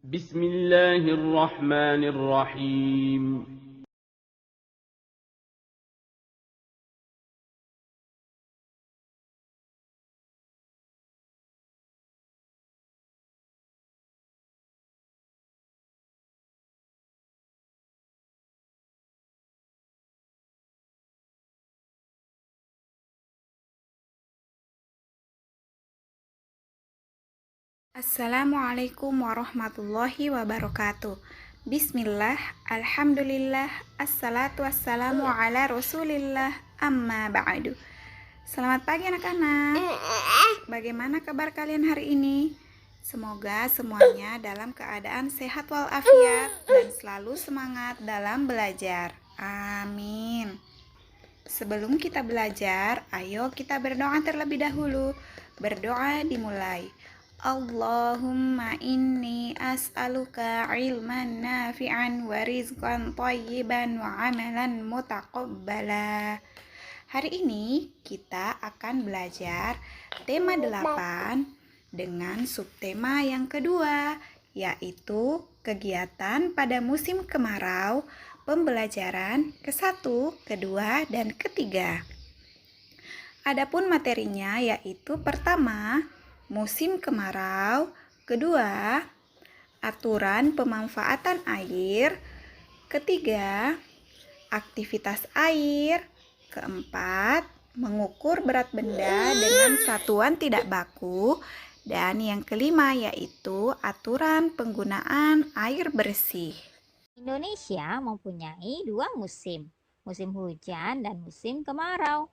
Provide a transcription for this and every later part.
بسم الله الرحمن الرحيم. Assalamualaikum warahmatullahi wabarakatuh. Bismillah, alhamdulillah, assalatu wassalamu ala rasulillah, amma ba'du. Selamat pagi anak-anak. Bagaimana kabar kalian hari ini? Semoga semuanya dalam keadaan sehat walafiat dan selalu semangat dalam belajar. Amin. Sebelum kita belajar, ayo kita berdoa terlebih dahulu. Berdoa dimulai. Allahumma inni as'aluka ilman nafi'an wa rizqan thayyiban wa amalan mutaqabbala. Hari ini kita akan belajar tema 8 dengan subtema yang kedua, yaitu kegiatan pada musim kemarau, pembelajaran ke-1, ke-2, dan ke-3. Adapun materinya yaitu pertama, musim kemarau, kedua, aturan pemanfaatan air, ketiga, aktivitas air, keempat, mengukur berat benda dengan satuan tidak baku, dan yang kelima yaitu aturan penggunaan air bersih. Indonesia mempunyai dua musim, musim hujan dan musim kemarau.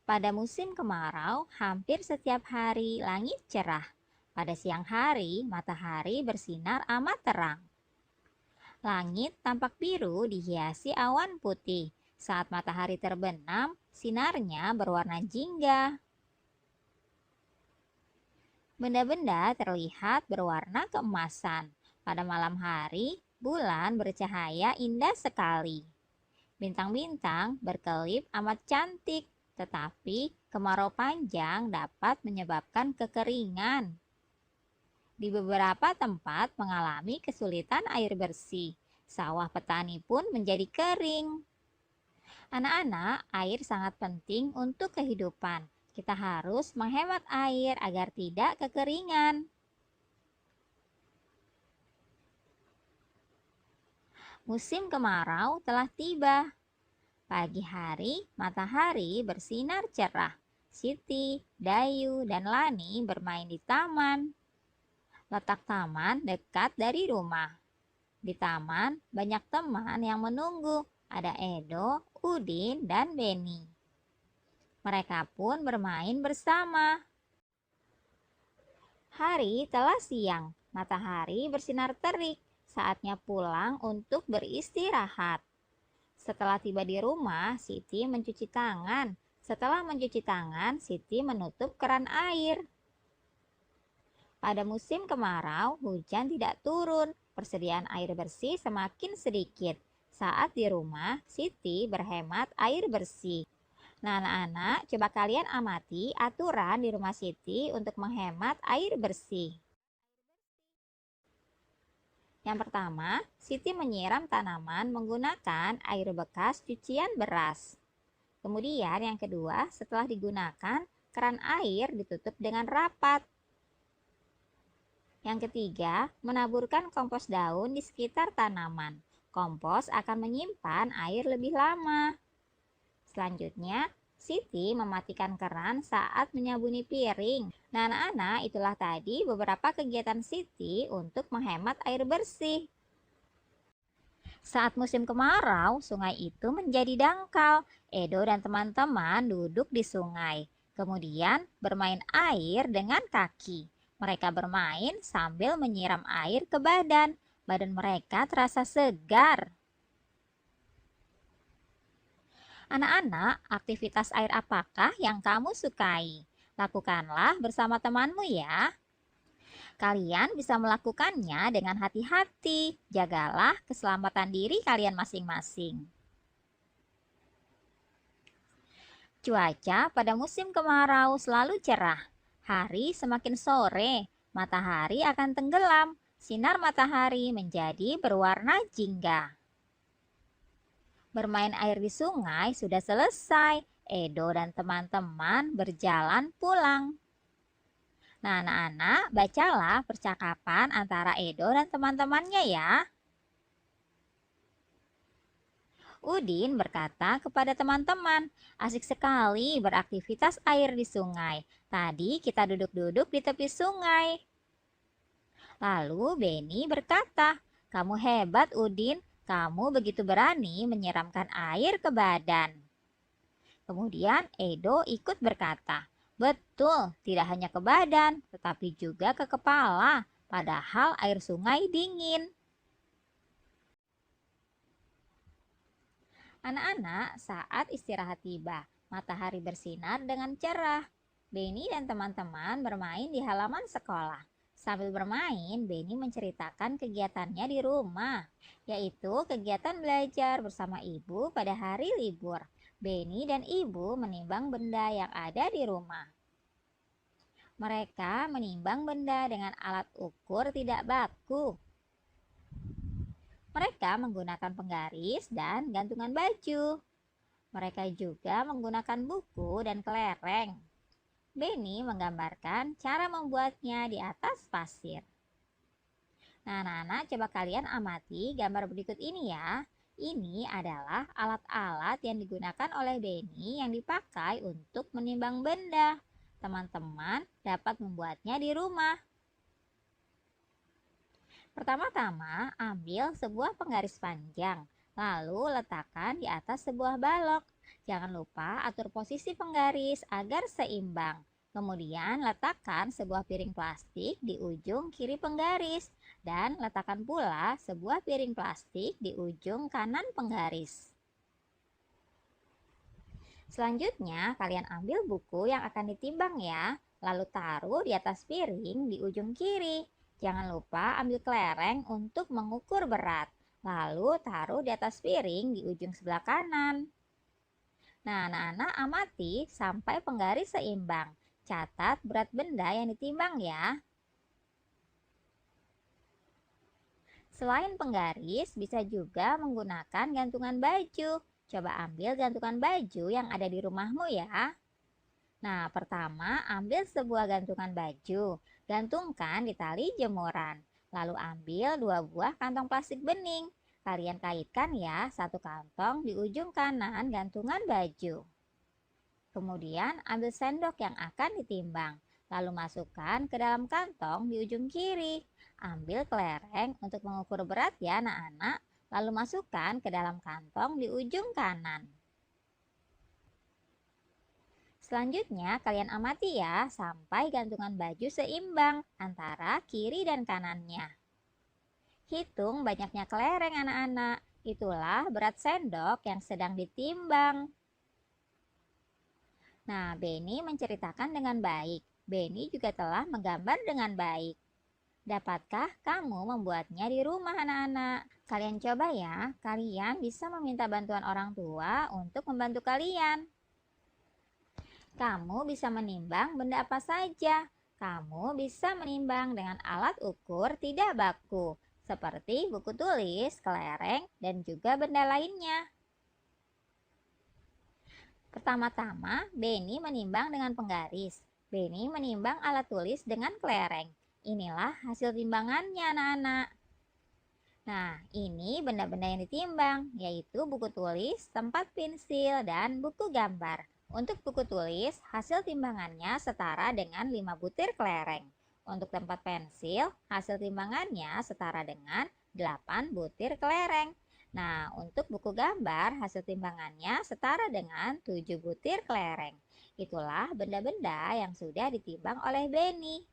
Pada musim kemarau, hampir setiap hari langit cerah. Pada siang hari, matahari bersinar amat terang. Langit tampak biru dihiasi awan putih. Saat matahari terbenam, sinarnya berwarna jingga. Benda-benda terlihat berwarna keemasan. Pada malam hari, bulan bercahaya indah sekali. Bintang-bintang berkelip amat cantik, tetapi kemarau panjang dapat menyebabkan kekeringan. Di beberapa tempat mengalami kesulitan air bersih. Sawah petani pun menjadi kering. Anak-anak, air sangat penting untuk kehidupan. Kita harus menghemat air agar tidak kekeringan. Musim kemarau telah tiba. Pagi hari, matahari bersinar cerah. Siti, Dayu, dan Lani bermain di taman. Letak taman dekat dari rumah. Di taman, banyak teman yang menunggu. Ada Edo, Udin, dan Beni. Mereka pun bermain bersama. Hari telah siang. Matahari bersinar terik. Saatnya pulang untuk beristirahat. Setelah tiba di rumah, Siti mencuci tangan. Setelah mencuci tangan, Siti menutup keran air. Pada musim kemarau, hujan tidak turun. Persediaan air bersih semakin sedikit. Saat di rumah, Siti berhemat air bersih. Nah, anak-anak, coba kalian amati aturan di rumah Siti untuk menghemat air bersih. Yang pertama, Siti menyiram tanaman menggunakan air bekas cucian beras. Kemudian yang kedua, setelah digunakan, keran air ditutup dengan rapat. Yang ketiga, menaburkan kompos daun di sekitar tanaman. Kompos akan menyimpan air lebih lama. Selanjutnya, Siti mematikan keran saat menyabuni piring. Nah, anak-anak, itulah tadi beberapa kegiatan Siti untuk menghemat air bersih. Saat musim kemarau, sungai itu menjadi dangkal. Edo dan teman-teman duduk di sungai, kemudian bermain air dengan kaki. Mereka bermain sambil menyiram air ke badan. Badan mereka terasa segar. Anak-anak, aktivitas air apakah yang kamu sukai? Lakukanlah bersama temanmu ya. Kalian bisa melakukannya dengan hati-hati. Jagalah keselamatan diri kalian masing-masing. Cuaca pada musim kemarau selalu cerah. Hari semakin sore, matahari akan tenggelam. sinar matahari menjadi berwarna jingga. Bermain air di sungai sudah selesai. Edo dan teman-teman berjalan pulang. Nah, anak-anak, bacalah percakapan antara Edo dan teman-temannya ya. Udin berkata kepada teman-teman, asik sekali beraktivitas air di sungai. Tadi kita duduk-duduk di tepi sungai. Lalu Beni berkata, kamu hebat Udin, kamu begitu berani menyiramkan air ke badan. Kemudian Edo ikut berkata, betul, tidak hanya ke badan, tetapi juga ke kepala, padahal air sungai dingin. Anak-anak, saat istirahat tiba, matahari bersinar dengan cerah. Beni dan teman-teman bermain di halaman sekolah. Sambil bermain, Beni menceritakan kegiatannya di rumah, yaitu kegiatan belajar bersama ibu pada hari libur. Beni dan ibu menimbang benda yang ada di rumah. Mereka menimbang benda dengan alat ukur tidak baku. Mereka menggunakan penggaris dan gantungan baju. Mereka juga menggunakan buku dan kelereng. Beni menggambarkan cara membuatnya di atas pasir. Nah, anak-anak, coba kalian amati gambar berikut ini ya. Ini adalah alat-alat yang digunakan oleh Beni yang dipakai untuk menimbang benda. Teman-teman dapat membuatnya di rumah. Pertama-tama, ambil sebuah penggaris panjang, lalu letakkan di atas sebuah balok. Jangan lupa atur posisi penggaris agar seimbang. Kemudian letakkan sebuah piring plastik di ujung kiri penggaris dan letakkan pula sebuah piring plastik di ujung kanan penggaris. Selanjutnya, kalian ambil buku yang akan ditimbang ya, lalu taruh di atas piring di ujung kiri. Jangan lupa ambil kelereng untuk mengukur berat, lalu taruh di atas piring di ujung sebelah kanan. Nah, anak-anak, amati sampai penggaris seimbang. Catat berat benda yang ditimbang ya. Selain penggaris, bisa juga menggunakan gantungan baju. Coba ambil gantungan baju yang ada di rumahmu ya. Nah, pertama ambil sebuah gantungan baju, gantungkan di tali jemuran. Lalu ambil 2 buah kantong plastik bening. Kalian kaitkan ya, satu kantong di ujung kanan gantungan baju. Kemudian ambil sendok yang akan ditimbang, lalu masukkan ke dalam kantong di ujung kiri. Ambil kelereng untuk mengukur berat ya anak-anak, lalu masukkan ke dalam kantong di ujung kanan. Selanjutnya kalian amati ya sampai gantungan baju seimbang antara kiri dan kanannya. Hitung banyaknya kelereng anak-anak, itulah berat sendok yang sedang ditimbang. Nah, Beni menceritakan dengan baik. Beni juga telah menggambar dengan baik. Dapatkah kamu membuatnya di rumah anak-anak? Kalian coba ya, kalian bisa meminta bantuan orang tua untuk membantu kalian. Kamu bisa menimbang benda apa saja. Kamu bisa menimbang dengan alat ukur tidak baku, seperti buku tulis, kelereng, dan juga benda lainnya. Pertama-tama, Beni menimbang dengan penggaris. Beni menimbang alat tulis dengan kelereng. Inilah hasil timbangannya anak-anak. Nah, ini benda-benda yang ditimbang, yaitu buku tulis, tempat pensil, dan buku gambar. Untuk buku tulis, hasil timbangannya setara dengan 5 butir kelereng. Untuk tempat pensil, hasil timbangannya setara dengan 8 butir kelereng. Nah, untuk buku gambar, hasil timbangannya setara dengan 7 butir kelereng. Itulah benda-benda yang sudah ditimbang oleh Beni.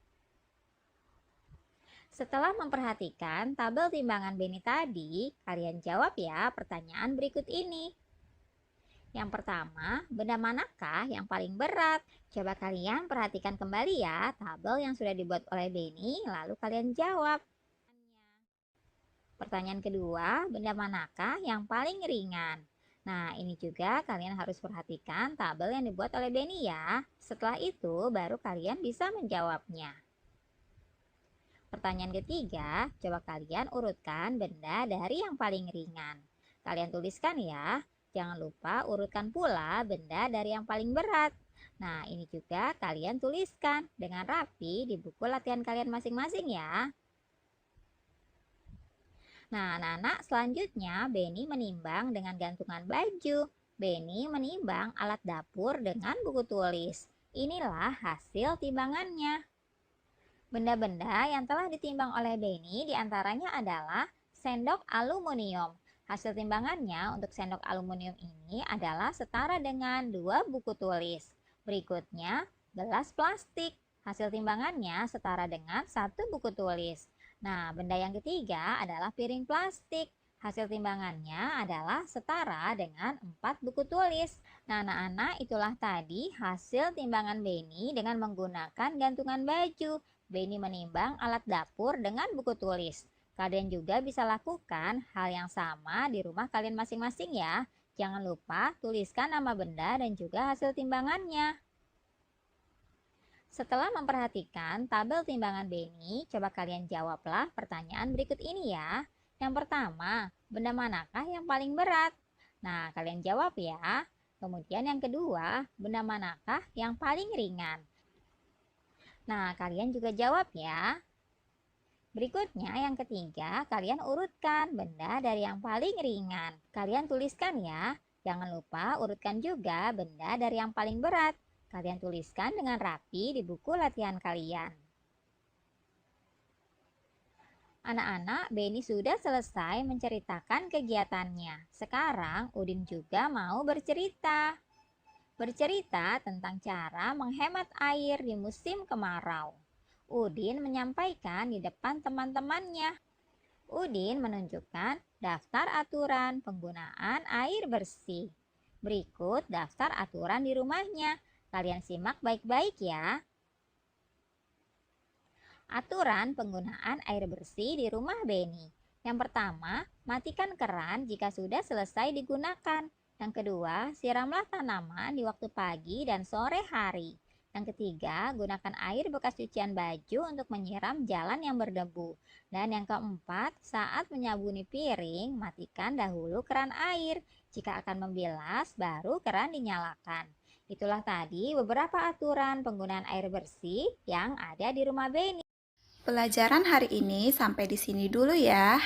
Setelah memperhatikan tabel timbangan Beni tadi, kalian jawab ya pertanyaan berikut ini. Yang pertama, benda manakah yang paling berat? Coba kalian perhatikan kembali ya tabel yang sudah dibuat oleh Beni, lalu kalian jawab. Pertanyaan kedua, benda manakah yang paling ringan? Nah, ini juga kalian harus perhatikan tabel yang dibuat oleh Beni ya. Setelah itu, baru kalian bisa menjawabnya. Pertanyaan ketiga, coba kalian urutkan benda dari yang paling ringan. Kalian tuliskan ya. Jangan lupa urutkan pula benda dari yang paling berat. Nah, ini juga kalian tuliskan dengan rapi di buku latihan kalian masing-masing ya. Nah, anak-anak, selanjutnya Beni menimbang dengan gantungan baju. Beni menimbang alat dapur dengan buku tulis. Inilah hasil timbangannya. Benda-benda yang telah ditimbang oleh Beni diantaranya adalah sendok aluminium. Hasil timbangannya untuk sendok aluminium ini adalah setara dengan 2 buku tulis. Berikutnya, gelas plastik. Hasil timbangannya setara dengan 1 buku tulis. Nah, benda yang ketiga adalah piring plastik. Hasil timbangannya adalah setara dengan 4 buku tulis. Nah, anak-anak, itulah tadi hasil timbangan Beni dengan menggunakan gantungan baju. Beni menimbang alat dapur dengan buku tulis. Kalian juga bisa lakukan hal yang sama di rumah kalian masing-masing ya. Jangan lupa tuliskan nama benda dan juga hasil timbangannya. Setelah memperhatikan tabel timbangan Beni, coba kalian jawablah pertanyaan berikut ini ya. Yang pertama, benda manakah yang paling berat? Nah, kalian jawab ya. Kemudian yang kedua, benda manakah yang paling ringan? Nah, kalian juga jawab ya. Berikutnya, yang ketiga, kalian urutkan benda dari yang paling ringan. Kalian tuliskan ya. Jangan lupa urutkan juga benda dari yang paling berat. Kalian tuliskan dengan rapi di buku latihan kalian. Anak-anak, Beni sudah selesai menceritakan kegiatannya. Sekarang, Udin juga mau bercerita. Bercerita tentang cara menghemat air di musim kemarau. Udin menyampaikan di depan teman-temannya. Udin menunjukkan daftar aturan penggunaan air bersih. Berikut daftar aturan di rumahnya. Kalian simak baik-baik ya. Aturan penggunaan air bersih di rumah Beni. Yang pertama, matikan keran jika sudah selesai digunakan. Yang kedua, siramlah tanaman di waktu pagi dan sore hari. Yang ketiga, gunakan air bekas cucian baju untuk menyiram jalan yang berdebu. Dan yang keempat, saat menyabuni piring, matikan dahulu keran air. Jika akan membilas, baru keran dinyalakan. Itulah tadi beberapa aturan penggunaan air bersih yang ada di rumah Beni. Pelajaran hari ini sampai di sini dulu ya.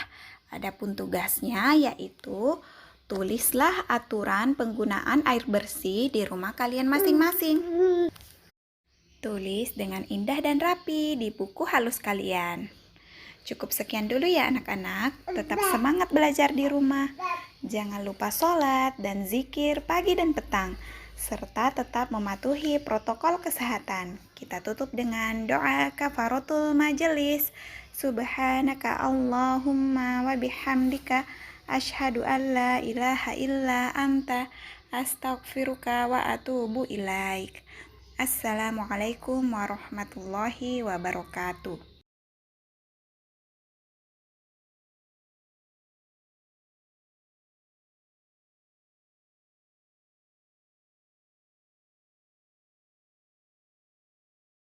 Adapun tugasnya yaitu tulislah aturan penggunaan air bersih di rumah kalian masing-masing. Tulis dengan indah dan rapi di buku halus kalian. Cukup sekian dulu ya anak-anak. Tetap semangat belajar di rumah. Jangan lupa sholat dan zikir pagi dan petang. Serta tetap mematuhi protokol kesehatan. Kita tutup dengan doa kafaratul majelis. Subhanaka Allahumma wa bihamdika asyhadu an la ilaha illa anta astaghfiruka wa atubu ilaik. Assalamualaikum warahmatullahi wabarakatuh.